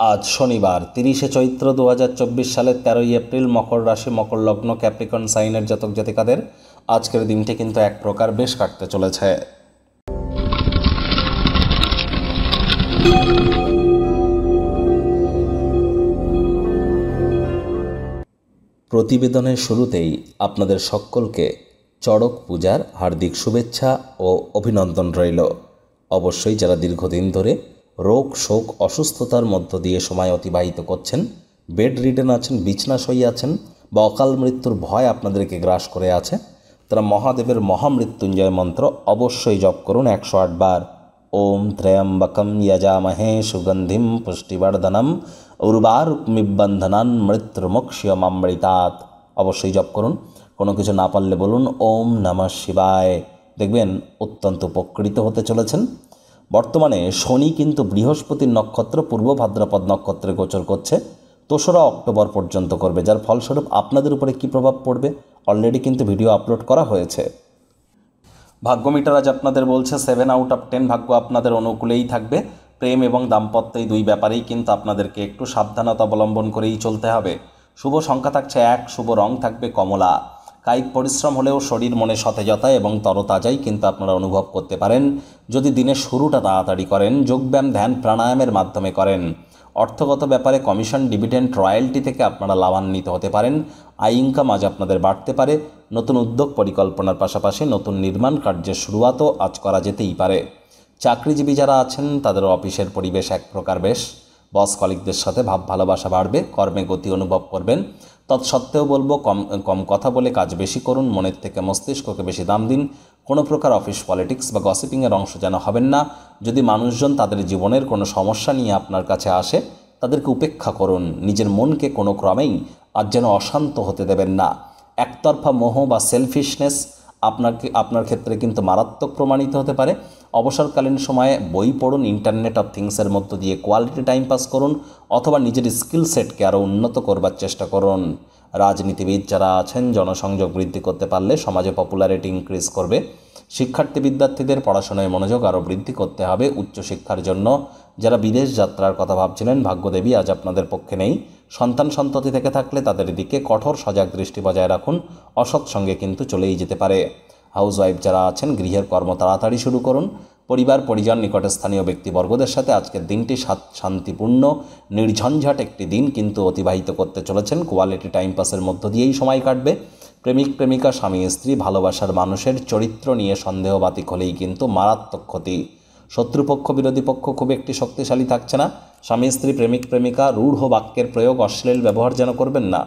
আজ শনিবার 30শে চৈত্র 2024 সালের 13ই এপ্রিল, মকর রাশি, মকর লগ্ন, ক্যাপ্রিকন সাইনের জাতক জাতিকাদের আজকের দিনটি কিন্তু এক প্রকার বেশ কাটতে চলেছে। প্রতিবেদনের শুরুতেই আপনাদের সকলকে চড়ক পূজার হার্দিক শুভেচ্ছা ও অভিনন্দন রইল। অবশ্যই যারা দীর্ঘদিন ধরে রোগ, শোক, অসুস্থতার মধ্য দিয়ে সময় অতিবাহিত করছেন, বেড রিডেন আছেন, বিছনাশয়ী আছেন বা অকাল মৃত্যুর ভয় আপনাদেরকে গ্রাস করে আছে, তারা মহাদেবের মহামৃত্যুঞ্জয় মন্ত্র অবশ্যই জপ করুন 108 বার। ওম ত্র্যম্বকম যজামহে সুগন্ধিম পুষ্টিবর্ধনম উর্বারুকমিবন্ধনান মৃত্যুমুক্ষীয়মামৃতাৎ। অবশ্যই জপ করুন। কোনো কিছু না পারলে বলুন ওম নমঃ শিবায়। দেখবেন অত্যন্ত উপকৃত হতে চলেছেন। বর্তমানে শনি কিন্তু বৃহস্পতির নক্ষত্র পূর্ব ভাদ্রপদ নক্ষত্রে গোচর করছে, 2রা অক্টোবর পর্যন্ত করবে, যার ফলস্বরূপ আপনাদের উপরে কী প্রভাব পড়বে অলরেডি কিন্তু ভিডিও আপলোড করা হয়েছে। ভাগ্যমিটার আজ আপনাদের বলছে 7 আউট অফ 10 ভাগ্য আপনাদের অনুকূলেই থাকবে। প্রেম এবং দাম্পত্য এই দুই ব্যাপারেই কিন্তু আপনাদেরকে একটু সাবধানতা অবলম্বন করেই চলতে হবে। শুভ সংখ্যা থাকছে 1, শুভ রং থাকবে কমলা। কায়িক পরিশ্রম হলেও শরীর মনে সতেজতা এবং তরতাজাই কিন্তু আপনারা অনুভব করতে পারেন যদি দিনের শুরুটা তাড়াতাড়ি করেন, যোগব্যায়াম, ধ্যান, প্রাণায়ামের মাধ্যমে করেন। অর্থগত ব্যাপারে কমিশন, ডিভিডেন্ড, রয়্যালটি থেকে আপনারা লাভান্বিত হতে পারেন। আয় ইনকাম আজ আপনাদের বাড়তে পারে। নতুন উদ্যোগ পরিকল্পনার পাশাপাশি নতুন নির্মাণ কার্যের শুরুয়াতও আজ করা যেতেই পারে। চাকরিজীবী যারা আছেন তাদের অফিসের পরিবেশ এক প্রকার বেশ, বস কলিগদের সাথে ভাব ভালোবাসা বাড়বে, কর্মে গতি অনুভব করবেন। তৎসত্ত্বেও বলবো কম কথা বলে কাজ বেশি করুন, মনের থেকে মস্তিষ্ককে বেশি দাম দিন। কোনো প্রকার অফিস পলিটিক্স বা গসিপিংয়ের অংশ যেন হবেন না। যদি মানুষজন তাদের জীবনের কোনো সমস্যা নিয়ে আপনার কাছে আসে, তাদেরকে উপেক্ষা করুন। নিজের মনকে কোনো ক্রমেই আজ যেন অশান্ত হতে দেবেন না। একতরফা মোহ বা সেলফিশনেস আপনার ক্ষেত্রে কিন্তু মারাত্মক প্রমাণিত হতে পারে। অবসরকালীন সময়ে বই পড়ুন, ইন্টারনেট অফ থিংসের মধ্য দিয়ে কোয়ালিটি টাইম পাস করুন, অথবা নিজের স্কিল সেটকে আরও উন্নত করবার চেষ্টা করুন। রাজনীতিবিদ যারা আছেন জনসংযোগ বৃদ্ধি করতে পারলে সমাজে পপুলারিটি ইনক্রিজ করবে। শিক্ষার্থী বিদ্যার্থীদের পড়াশোনায় মনোযোগ আরও বৃদ্ধি করতে হবে উচ্চশিক্ষার জন্য। যারা বিদেশ যাত্রার কথা ভাবছিলেন, ভাগ্যদেবী আজ আপনাদের পক্ষে নেই। সন্তান সন্ততি থেকে থাকলে তাদের দিকে কঠোর সজাগ দৃষ্টি বজায় রাখুন, অসৎ সঙ্গে কিন্তু চলেই যেতে পারে। হাউসওয়াইফ যারা আছেন গৃহের কর্ম তাড়াতাড়ি শুরু করুন। পরিবার পরিজন নিকটে স্থানীয় ব্যক্তিবর্গদের সাথে আজকের দিনটি শান্তিপূর্ণ নির্ঝঞ্ঝাট একটি দিন কিন্তু অতিবাহিত করতে চলেছেন। কোয়ালিটি টাইম পাসের মধ্য দিয়েই সময় কাটবে। প্রেমিক প্রেমিকা, স্বামী স্ত্রী, ভালোবাসার মানুষের চরিত্র নিয়ে সন্দেহবাতিক হলেই কিন্তু মারাত্মক ক্ষতি। শত্রুপক্ষ, বিরোধী পক্ষ খুব একটি শক্তিশালী থাকছে না। স্বামী স্ত্রী, প্রেমিক প্রেমিকা রূঢ় বাক্যের প্রয়োগ, অশ্লীল ব্যবহার যেন করবেন না।